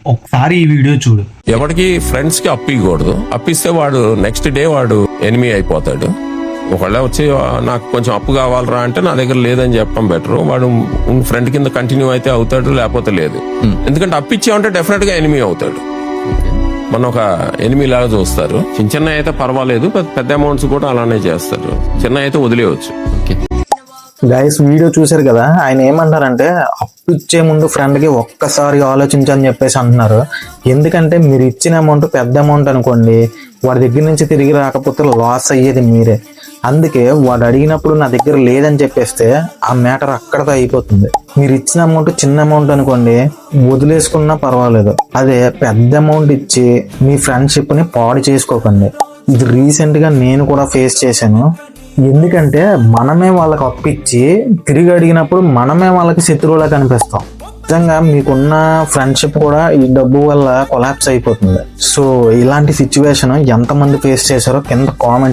ఒకసారి ఈ వీడియో చూడు. ఎవరికి ఫ్రెండ్స్ కి అప్పికూడదు. అప్పిస్తే వాడు నెక్స్ట్ డే వాడు ఎనిమీ అయిపోతాడు. ఒకళ్ళ వచ్చి నాకు కొంచెం అప్పు కావాలరా అంటే నా దగ్గర లేదని చెప్పడం బెటర్. వాడు ఫ్రెండ్ కింద కంటిన్యూ అయితే అవుతాడు, లేకపోతే లేదు. ఎందుకంటే అప్పిచ్చామంటే డెఫినెట్ గా ఎనిమీ అవుతాడు. మన ఒక ఎనిమీ లాగా చూస్తారు. చిన్న అయితే పర్వాలేదు, పెద్ద అమౌంట్స్ కూడా అలానే చేస్తారు. చిన్న అయితే వదిలేయచ్చు. గైస్ వీడియో చూసారు కదా, ఆయన ఏమంటారంటే అప్పు ఇచ్చే ముందు ఫ్రెండ్ కి ఒక్కసారి ఆలోచించని చెప్పేసి అంటున్నారు. ఎందుకంటే మీరు ఇచ్చిన అమౌంట్ పెద్ద అమౌంట్ అనుకోండి, వాడి దగ్గర నుంచి తిరిగి రాకపోతే లాస్ అయ్యేది మీరే. అందుకే వాడు అడిగినప్పుడు నా దగ్గర లేదని చెప్పేస్తే ఆ మ్యాటర్ అక్కడతో అయిపోతుంది. మీరు ఇచ్చిన అమౌంట్ చిన్న అమౌంట్ అనుకోండి, వదిలేసుకున్నా పర్వాలేదు. అదే పెద్ద అమౌంట్ ఇచ్చి మీ ఫ్రెండ్షిప్ ని పాడు చేసుకోకండి. ఇది రీసెంట్ గా నేను కూడా ఫేస్ చేశాను. ఎందుకంటే మనమే వాళ్ళకి అప్పిచ్చి తిరిగి అడిగినప్పుడు మనమే వాళ్ళకి శత్రువులా కనిపిస్తాం. నిజంగా మీకున్న ఫ్రెండ్షిప్ కూడా ఈ డబ్బు వల్ల కొలాప్స్ అయిపోతుంది. సో ఇలాంటి సిచ్యువేషన్ ఎంతమంది ఫేస్ చేశారో కింద కామెంట్